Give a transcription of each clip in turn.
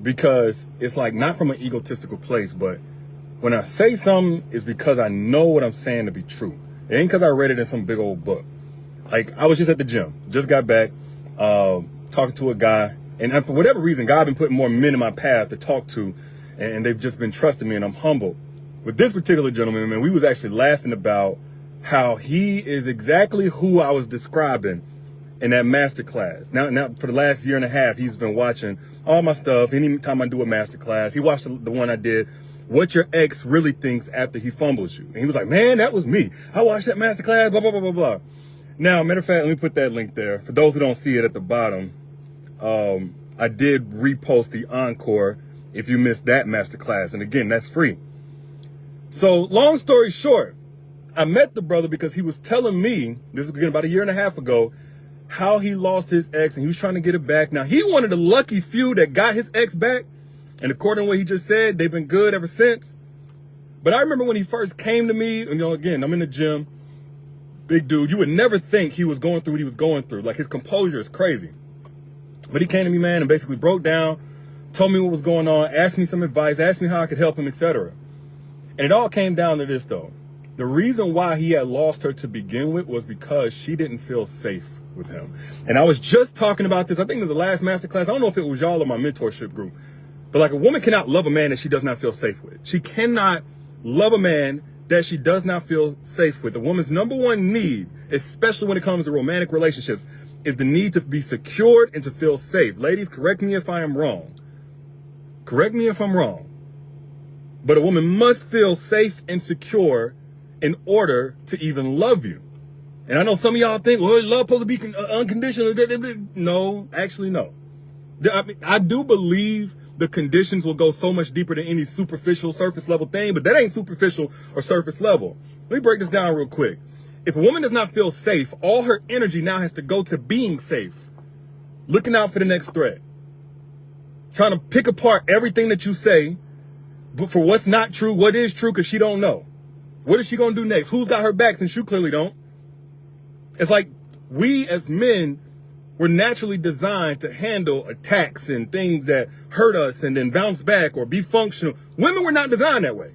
because it's like not from an egotistical place, but when I say something, it's because I know what I'm saying to be true. It ain't because I read it in some big old book. Like, I was just at the gym, just got back, talking to a guy, and for whatever reason, God been putting more men in my path to talk to, and they've just been trusting me, and I'm humbled. With this particular gentleman, man, we was actually laughing about how he is exactly who I was describing in that master class. Now, for the last year and a half, he's been watching all my stuff. Anytime I do a master class, he watched the one I did, What Your Ex Really Thinks After He Fumbles You. And he was like, man, that was me. I watched that master class, blah, blah, blah, blah, blah. Now, matter of fact, let me put that link there. For those who don't see it at the bottom, I did repost the ENCORE if you missed that master class. And again, that's free. So long story short, I met the brother because he was telling me, this was again about a year and a half ago, how he lost his ex and he was trying to get it back. Now, he one of the lucky few that got his ex back. And according to what he just said, they've been good ever since. But I remember when he first came to me, and again, I'm in the gym, big dude. You would never think he was going through what he was going through. Like, his composure is crazy. But he came to me, man, and basically broke down, told me what was going on, asked me some advice, asked me how I could help him, etc. And it all came down to this, though. The reason why he had lost her to begin with was because she didn't feel safe with him. And I was just talking about this. I think it was the last masterclass. I don't know if it was y'all or my mentorship group. But like, a woman cannot love a man that she does not feel safe with. She cannot love a man that she does not feel safe with. A woman's number one need, especially when it comes to romantic relationships, is the need to be secured and to feel safe. Ladies, correct me if I am wrong. Correct me if I'm wrong. But a woman must feel safe and secure in order to even love you. And I know some of y'all think, well, love supposed to be unconditional. No, actually, no. I do believe the conditions will go so much deeper than any superficial surface level thing, but that ain't superficial or surface level. Let me break this down real quick. If a woman does not feel safe, all her energy now has to go to being safe, looking out for the next threat, trying to pick apart everything that you say, but for what's not true, what is true, because she don't know. What is she going to do next? Who's got her back since you clearly don't? It's like we as men were naturally designed to handle attacks and things that hurt us and then bounce back or be functional. Women were not designed that way.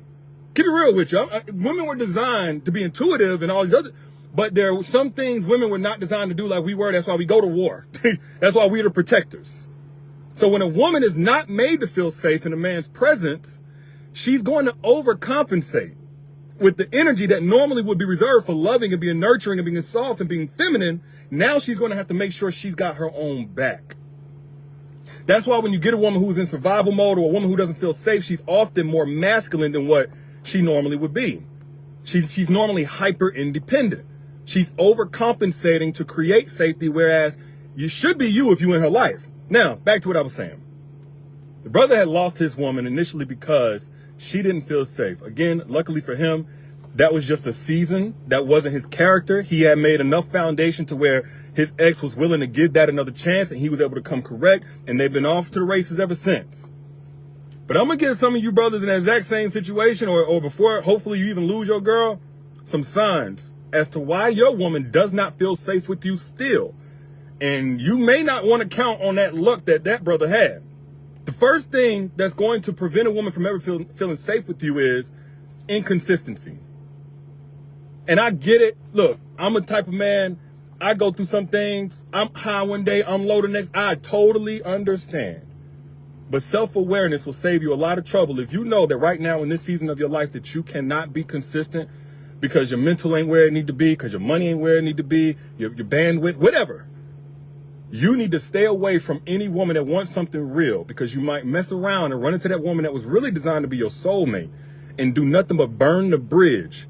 Keep it real with you. Women were designed to be intuitive and all these other, but there were some things women were not designed to do like we were. That's why we go to war. That's why we're the protectors. So when a woman is not made to feel safe in a man's presence, she's going to overcompensate with the energy that normally would be reserved for loving and being nurturing and being soft and being feminine. Now she's going to have to make sure she's got her own back. That's why when you get a woman who's in survival mode or a woman who doesn't feel safe, she's often more masculine than what she normally would be. She's normally hyper independent. She's overcompensating to create safety, whereas you should be you if you're in her life. Now, back to what I was saying. The brother had lost his woman initially because she didn't feel safe. Again, luckily for him, that was just a season. That wasn't his character. He had made enough foundation to where his ex was willing to give that another chance, and he was able to come correct, and they've been off to the races ever since. But I'm going to give some of you brothers in that exact same situation, or before, hopefully you even lose your girl, some signs as to why your woman does not feel safe with you still. And you may not want to count on that luck that brother had. The first thing that's going to prevent a woman from ever feeling safe with you is inconsistency. And I get it. Look, I'm a type of man, I go through some things. I'm high one day, I'm low the next. I totally understand. But self-awareness will save you a lot of trouble if you know that right now in this season of your life that you cannot be consistent because your mental ain't where it need to be, because your money ain't where it need to be, your bandwidth, whatever. You need to stay away from any woman that wants something real, because you might mess around and run into that woman that was really designed to be your soulmate and do nothing but burn the bridge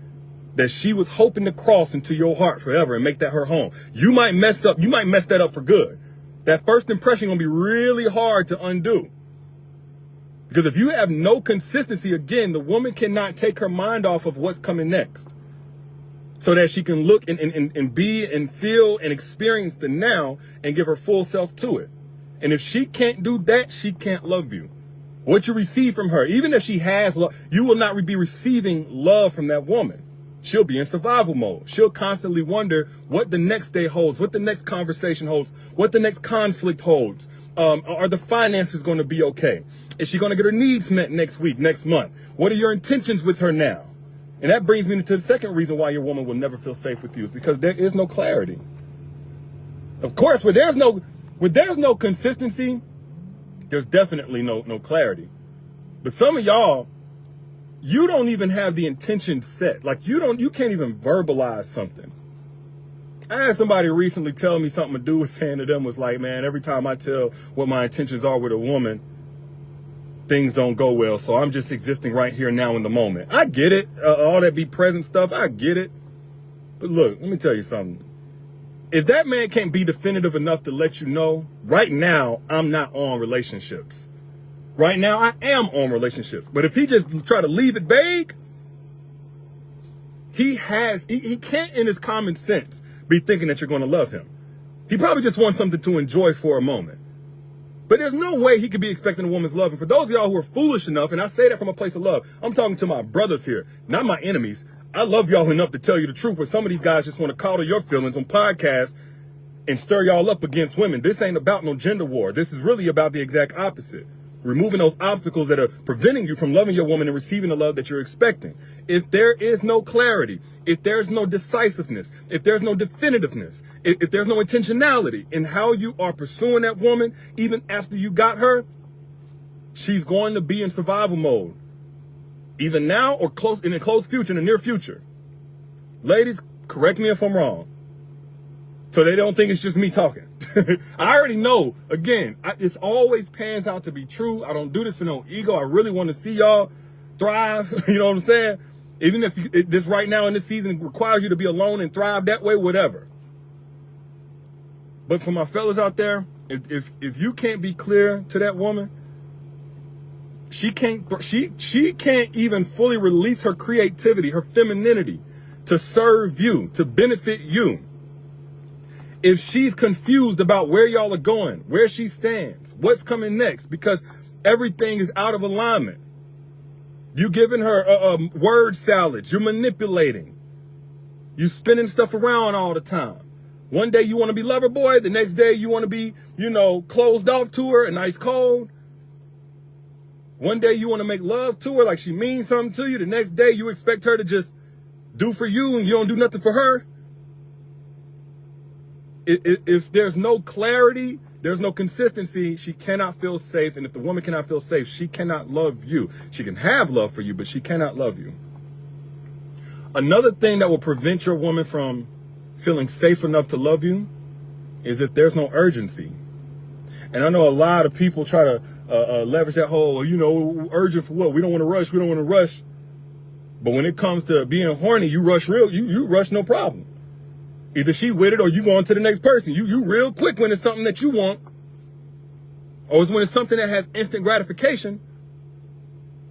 that she was hoping to cross into your heart forever and make that her home. You might mess that up for good. That first impression gonna be really hard to undo. Because if you have no consistency, again, the woman cannot take her mind off of what's coming next, so that she can look and be and feel and experience the now and give her full self to it. And if she can't do that, she can't love you. What you receive from her, even if she has love, you will not be receiving love from that woman. She'll be in survival mode. She'll constantly wonder what the next day holds, what the next conversation holds, what the next conflict holds. Are the finances going to be okay? Is she going to get her needs met next week, next month? What are your intentions with her now? And that brings me to the second reason why your woman will never feel safe with you is because there is no clarity. Of course, where there's no consistency, there's definitely no clarity. But some of y'all, you don't even have the intention set. Like you can't even verbalize something. I had somebody recently tell me something a dude was saying to them was like, man, every time I tell what my intentions are with a woman, things don't go well. So I'm just existing right here now in the moment. I get it. All that be present stuff. I get it. But look, let me tell you something. If that man can't be definitive enough to let you know, right now, I'm not on relationships. Right now, I am on relationships. But if he just try to leave it vague, he can't in his common sense be thinking that you're going to love him. He probably just wants something to enjoy for a moment. But there's no way he could be expecting a woman's love. And for those of y'all who are foolish enough, and I say that from a place of love, I'm talking to my brothers here, not my enemies. I love y'all enough to tell you the truth, where some of these guys just want to coddle your feelings on podcasts and stir y'all up against women. This ain't about no gender war. This is really about the exact opposite. Removing those obstacles that are preventing you from loving your woman and receiving the love that you're expecting. If there is no clarity, if there's no decisiveness, if there's no definitiveness, if there's no intentionality in how you are pursuing that woman, even after you got her, she's going to be in survival mode. Either now or in the close future, in the near future. Ladies, correct me if I'm wrong. So they don't think it's just me talking. I already know, again, it's always pans out to be true. I don't do this for no ego. I really want to see y'all thrive. You know what I'm saying? Even if this right now in this season requires you to be alone and thrive that way, whatever. But for my fellas out there, if you can't be clear to that woman, she can't even fully release her creativity, her femininity to serve you, to benefit you. If she's confused about where y'all are going, where she stands, what's coming next, because everything is out of alignment. You giving her word salads, you're manipulating. You spinning stuff around all the time. One day you want to be lover boy, the next day you want to be, closed off to her and ice cold. One day you want to make love to her like she means something to you. The next day you expect her to just do for you and you don't do nothing for her. If there's no clarity, there's no consistency, she cannot feel safe. And if the woman cannot feel safe, she cannot love you. She can have love for you, but she cannot love you. Another thing that will prevent your woman from feeling safe enough to love you is if there's no urgency. And I know a lot of people try to leverage that whole, urgent for what? We don't want to rush. We don't want to rush. But when it comes to being horny, you rush you rush no problem. Either she with it or you go on to the next person. You real quick when it's something that you want. Or it's when it's something that has instant gratification.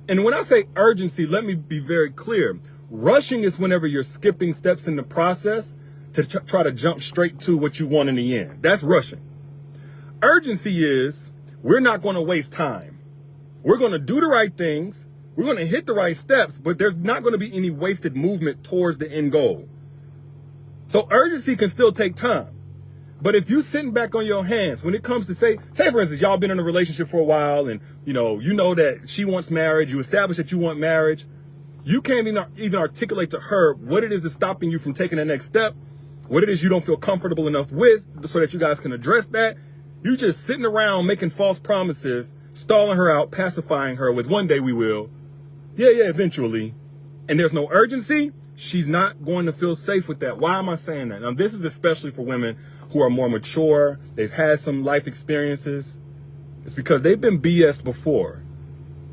And when I say urgency, let me be very clear. Rushing is whenever you're skipping steps in the process to try to jump straight to what you want in the end. That's rushing. Urgency is we're not going to waste time. We're going to do the right things. We're going to hit the right steps, but there's not going to be any wasted movement towards the end goal. So urgency can still take time. But if you're sitting back on your hands, when it comes to say for instance, y'all been in a relationship for a while and you know that she wants marriage, you establish that you want marriage, you can't even articulate to her what it is that's stopping you from taking the next step, what it is you don't feel comfortable enough with so that you guys can address that. You just sitting around making false promises, stalling her out, pacifying her with one day we will. Yeah, eventually. And there's no urgency. She's not going to feel safe with that. Why am I saying that? Now, this is especially for women who are more mature. They've had some life experiences. It's because they've been BS'd before.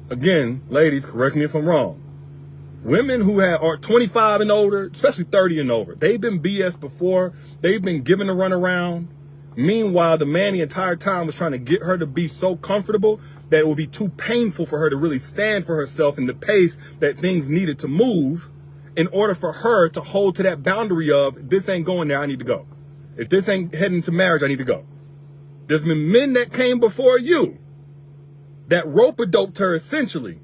Again, ladies, correct me if I'm wrong. Women who are 25 and older, especially 30 and over, they've been BS'd before. They've been given a runaround. Meanwhile, the man the entire time was trying to get her to be so comfortable that it would be too painful for her to really stand for herself in the pace that things needed to move. In order for her to hold to that boundary of, if this ain't going there, I need to go. If this ain't heading to marriage, I need to go. There's been men that came before you that rope-a-doped her essentially.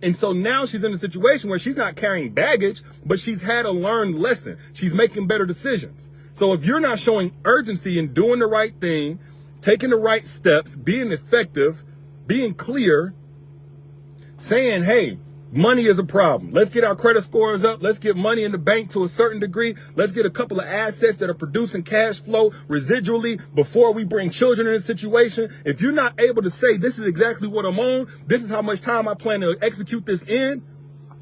And so now she's in a situation where she's not carrying baggage, but she's had a learned lesson. She's making better decisions. So if you're not showing urgency in doing the right thing, taking the right steps, being effective, being clear, saying, hey, money is a problem. Let's get our credit scores up. Let's get money in the bank to a certain degree. Let's get a couple of assets that are producing cash flow residually before we bring children in a situation. If you're not able to say, this is exactly what I'm on, this is how much time I plan to execute this in,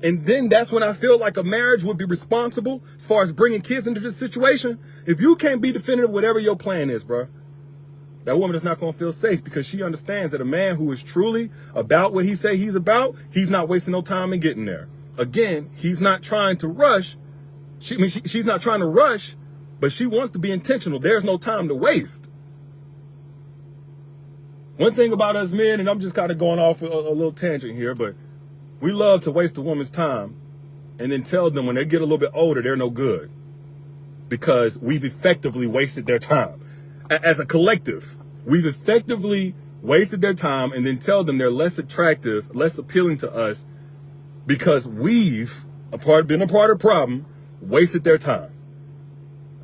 and then that's when I feel like a marriage would be responsible as far as bringing kids into this situation. If you can't be definitive, whatever your plan is, bro, that woman is not going to feel safe, because she understands that a man who is truly about what he say he's about, he's not wasting no time in getting there. Again, he's not trying to rush. She's not trying to rush, but she wants to be intentional. There's no time to waste. One thing about us men, and I'm just kind of going off a little tangent here, but we love to waste a woman's time and then tell them when they get a little bit older, they're no good, because we've effectively wasted their time. As a collective, we've effectively wasted their time and then tell them they're less attractive, less appealing to us, because we've been a part of the problem, wasted their time.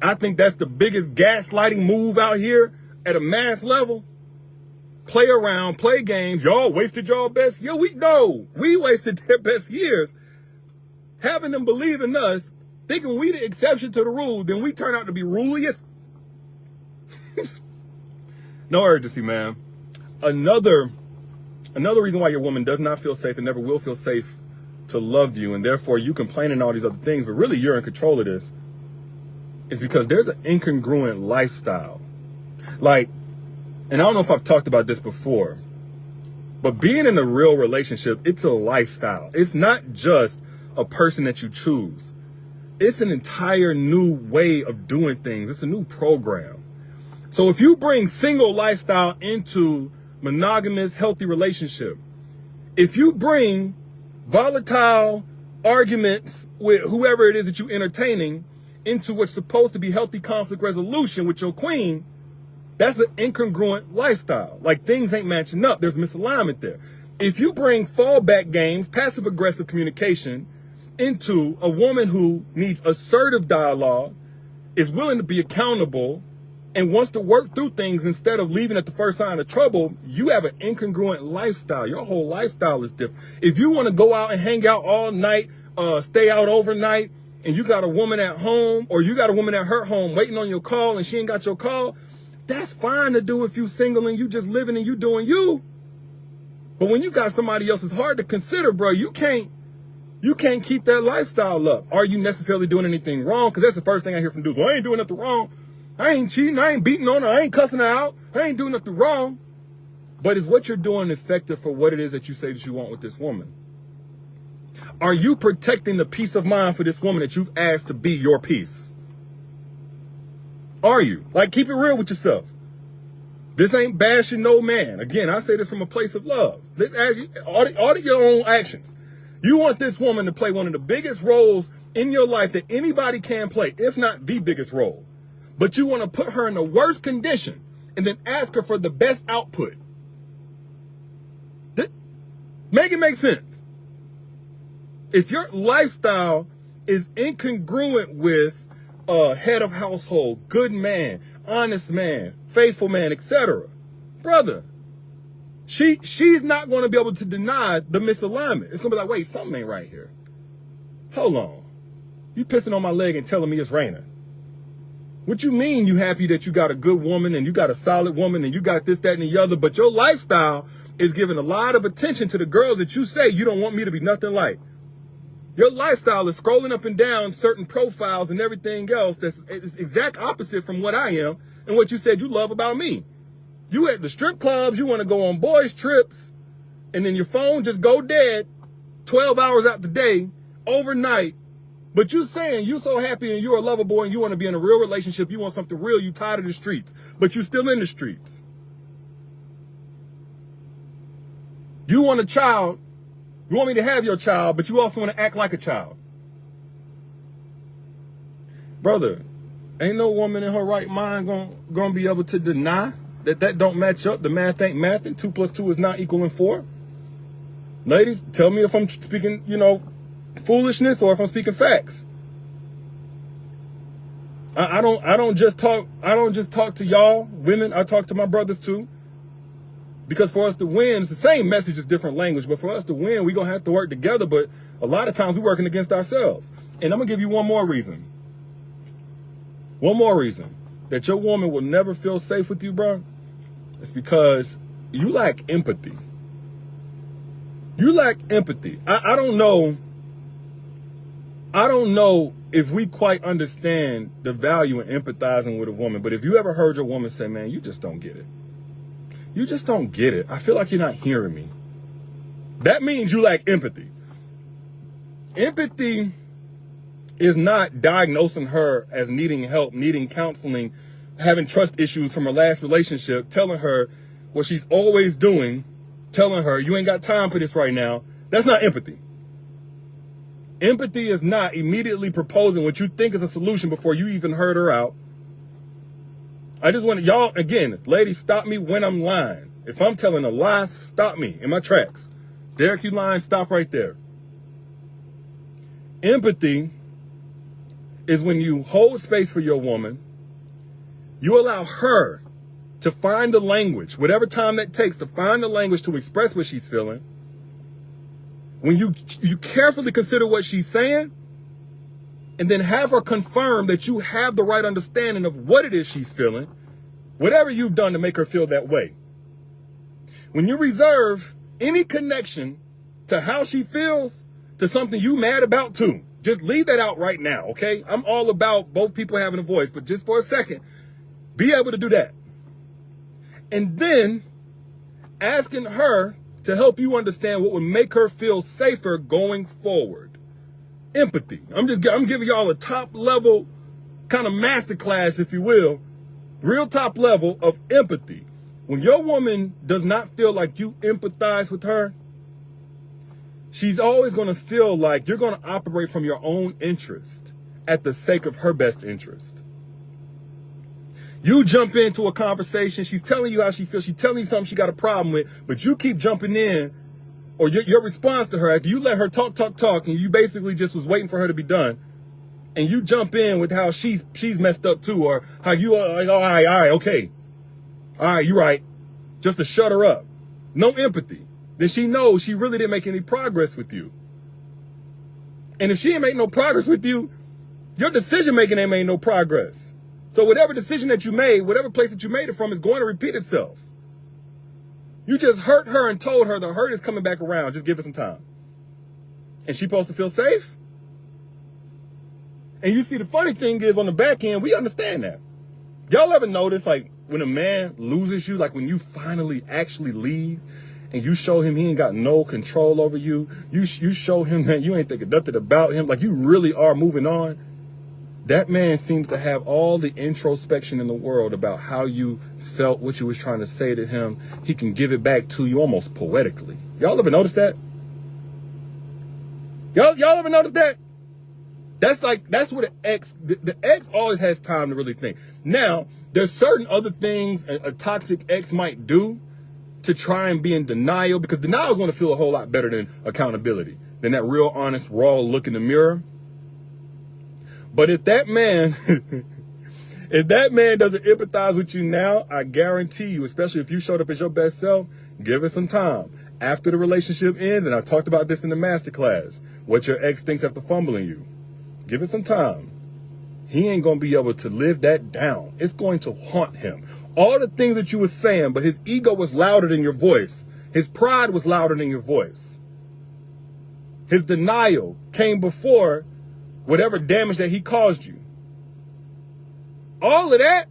I think that's the biggest gaslighting move out here at a mass level. Play around, play games. Y'all wasted y'all best. We wasted their best years, having them believe in us, thinking we the exception to the rule. Then we turn out to be ruliest. No urgency, man. Another reason why your woman does not feel safe and never will feel safe to love you, and therefore you complaining all these other things, but really you're in control of this, is because there's an incongruent lifestyle. Like, and I don't know if I've talked about this before, but being in a real relationship, it's a lifestyle. It's not just a person that you choose. It's an entire new way of doing things. It's a new program. So if you bring single lifestyle into monogamous, healthy relationship, if you bring volatile arguments with whoever it is that you're entertaining into what's supposed to be healthy conflict resolution with your queen, that's an incongruent lifestyle. Like, things ain't matching up. There's misalignment there. If you bring fallback games, passive aggressive communication into a woman who needs assertive dialogue, is willing to be accountable, and wants to work through things instead of leaving at the first sign of trouble, you have an incongruent lifestyle. Your whole lifestyle is different. If you want to go out and hang out all night, stay out overnight, and you got a woman at home, or you got a woman at her home waiting on your call and she ain't got your call, that's fine to do if you single and you just living and you doing you. But when you got somebody else, it's hard to consider, bro. You can't keep that lifestyle up. Are you necessarily doing anything wrong? Because that's the first thing I hear from dudes. Well, I ain't doing nothing wrong. I ain't cheating. I ain't beating on her. I ain't cussing her out. I ain't doing nothing wrong. But is what you're doing effective for what it is that you say that you want with this woman? Are you protecting the peace of mind for this woman that you've asked to be your peace? Are you? Like, keep it real with yourself. This ain't bashing no man. Again, I say this from a place of love. Let's ask you, audit your own actions. You want this woman to play one of the biggest roles in your life that anybody can play, if not the biggest role. But you want to put her in the worst condition and then ask her for the best output. Make it make sense. If your lifestyle is incongruent with a head of household, good man, honest man, faithful man, etc., brother, she's not going to be able to deny the misalignment. It's going to be like, wait, something ain't right here. Hold on. You pissing on my leg and telling me it's raining. What you mean you happy that you got a good woman and you got a solid woman and you got this, that, and the other, but your lifestyle is giving a lot of attention to the girls that you say you don't want me to be nothing like. Your lifestyle is scrolling up and down certain profiles and everything else that's exact opposite from what I am and what you said you love about me. You at the strip clubs, you want to go on boys trips, and then your phone just go dead 12 hours out the day, overnight. But you saying you so happy and you're a lover boy and you want to be in a real relationship, you want something real, you tired of the streets, but you still in the streets. You want a child, you want me to have your child, but you also want to act like a child. Brother, ain't no woman in her right mind gonna be able to deny that don't match up. The math ain't mathing. 2 + 2 is not equaling 4. Ladies, tell me if I'm speaking, foolishness or if I'm speaking facts. I don't just talk to y'all women. I talk to my brothers too. Because for us to win, it's the same message, it's different language. But for us to win, we're going to have to work together. But a lot of times we're working against ourselves. And I'm going to give you one more reason. One more reason that your woman will never feel safe with you, bro. It's because you lack empathy. You lack empathy. I don't know if we quite understand the value in empathizing with a woman. But if you ever heard your woman say, man, you just don't get it. You just don't get it. I feel like you're not hearing me. That means you lack empathy. Empathy is not diagnosing her as needing help, needing counseling, having trust issues from her last relationship, telling her what she's always doing, telling her you ain't got time for this right now. That's not empathy. Empathy is not immediately proposing what you think is a solution before you even heard her out. I just want y'all, again, ladies, stop me when I'm lying. If I'm telling a lie, stop me in my tracks. Derek, you lying, stop right there. Empathy is when you hold space for your woman, you allow her to find the language, whatever time that takes to find the language to express what she's feeling. When you carefully consider what she's saying, and then have her confirm that you have the right understanding of what it is she's feeling, whatever you've done to make her feel that way. When you reserve any connection to how she feels to something you mad about too, just leave that out right now, okay? I'm all about both people having a voice, but just for a second, be able to do that. And then asking her to help you understand what would make her feel safer going forward. Empathy. I'm giving y'all a top level kind of masterclass, if you will, real top level of empathy. When your woman does not feel like you empathize with her, she's always going to feel like you're going to operate from your own interest at the sake of her best interest. You jump into a conversation, she's telling you how she feels, she's telling you something she got a problem with, but you keep jumping in, or your response to her, after you let her talk, and you basically just was waiting for her to be done, and you jump in with how she's messed up too, or how you are like, all right, okay. All right, you're right. Just to shut her up. No empathy. Then she knows she really didn't make any progress with you. And if she ain't make no progress with you, your decision making ain't made no progress. So whatever decision that you made, whatever place that you made it from is going to repeat itself. You just hurt her and told her the hurt is coming back around. Just give it some time. And she supposed to feel safe? And you see, the funny thing is on the back end, we understand that. Y'all ever notice, like, when a man loses you, like when you finally actually leave and you show him he ain't got no control over you, you show him that you ain't thinking nothing about him, like you really are moving on, that man seems to have all the introspection in the world about how you felt, what you was trying to say to him. He can give it back to you almost poetically. Y'all ever notice that? Y'all ever notice that? That's what the ex always has time to really think. Now, there's certain other things a toxic ex might do to try and be in denial, because denial is going to feel a whole lot better than accountability, than that real honest, raw look in the mirror. But if that man, if that man doesn't empathize with you now, I guarantee you, especially if you showed up as your best self, give it some time. After the relationship ends, and I talked about this in the masterclass, what your ex thinks after fumbling you, give it some time. He ain't going to be able to live that down. It's going to haunt him. All the things that you were saying, but his ego was louder than your voice. His pride was louder than your voice. His denial came before whatever damage that he caused you. All of that,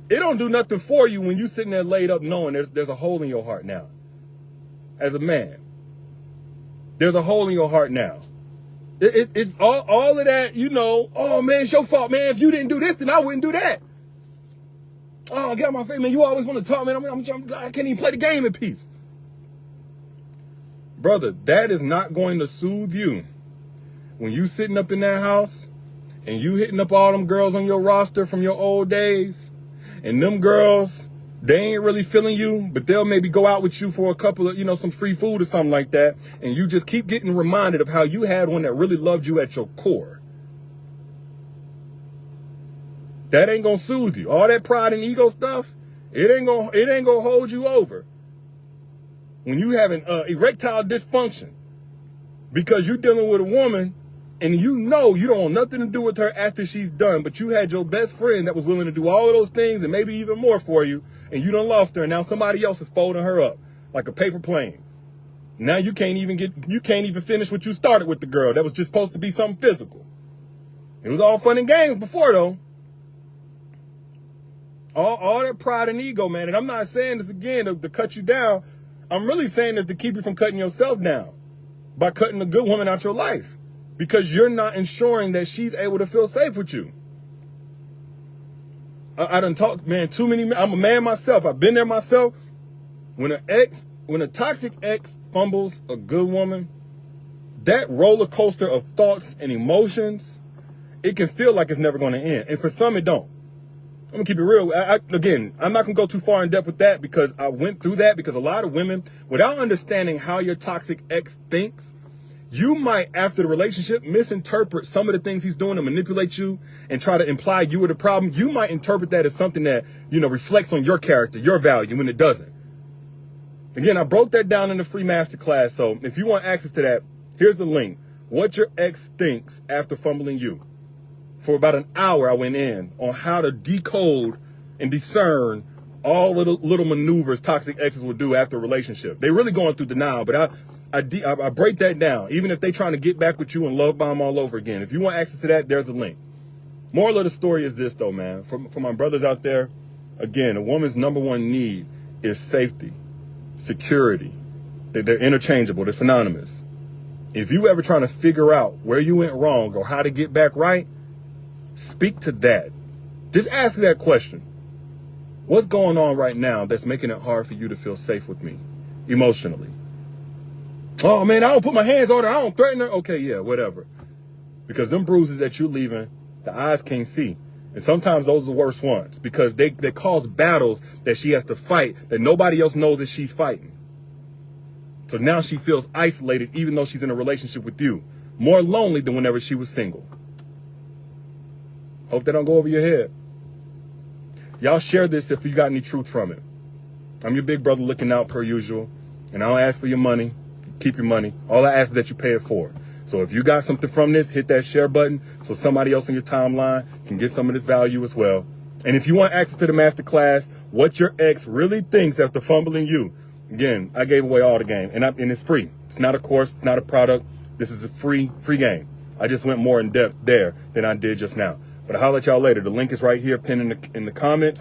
it don't do nothing for you when you sitting there laid up knowing there's a hole in your heart now. As a man, there's a hole in your heart now. It's all of that, you know, oh man, it's your fault, man. If you didn't do this, then I wouldn't do that. Oh, get out my face, man. You always want to talk, man. I can't even play the game in peace. Brother, that is not going to soothe you. When you sitting up in that house and you hitting up all them girls on your roster from your old days, and them girls, they ain't really feeling you, but they'll maybe go out with you for a couple of, you know, some free food or something like that, and you just keep getting reminded of how you had one that really loved you at your core. That ain't gonna soothe you. All that pride and ego stuff, it ain't gonna hold you over. When you having erectile dysfunction because you're dealing with a woman and you know you don't want nothing to do with her after she's done, but you had your best friend that was willing to do all of those things and maybe even more for you, and you done lost her, and now somebody else is folding her up like a paper plane. Now you can't even finish what you started with the girl. That was just supposed to be something physical. It was all fun and games before, though. All that pride and ego, man. And I'm not saying this again to cut you down. I'm really saying this to keep you from cutting yourself down by cutting a good woman out your life, because you're not ensuring that she's able to feel safe with you. I done talked, man, too many. I'm a man myself. I've been there myself. When a toxic ex fumbles a good woman, that roller coaster of thoughts and emotions, it can feel like it's never going to end. And for some, it don't. I'm going to keep it real. Again, I'm not going to go too far in depth with that, because I went through that, because a lot of women, without understanding how your toxic ex thinks, you might, after the relationship, misinterpret some of the things he's doing to manipulate you and try to imply you were the problem. You might interpret that as something that, reflects on your character, your value, when it doesn't. Again, I broke that down in the free masterclass. So if you want access to that, here's the link. What your ex thinks after fumbling you. For about an hour, I went in on how to decode and discern all little maneuvers toxic exes will do after a relationship. They're really going through denial, but I break that down, even if they're trying to get back with you and love bomb all over again. If you want access to that, there's a link. Moral of the story is this, though, man. For my brothers out there, again, a woman's number one need is safety, security. They're interchangeable. They're synonymous. If you ever trying to figure out where you went wrong or how to get back right, speak to that. Just ask that question. What's going on right now that's making it hard for you to feel safe with me emotionally? Oh, man, I don't put my hands on her. I don't threaten her. Okay, yeah, whatever. Because them bruises that you're leaving, the eyes can't see. And sometimes those are the worst ones, because they cause battles that she has to fight that nobody else knows that she's fighting. So now she feels isolated, even though she's in a relationship with you. More lonely than whenever she was single. Hope that don't go over your head. Y'all share this if you got any truth from it. I'm your big brother looking out per usual. And I don't ask for your money. Keep your money. All I ask is that you pay it forward. So if you got something from this, hit that share button so somebody else in your timeline can get some of this value as well. And if you want access to the masterclass, what your ex really thinks after fumbling you. Again, I gave away all the game, and it's free. It's not a course. It's not a product. This is a free game. I just went more in depth there than I did just now. But I'll holler at y'all later. The link is right here, pinned in the comments.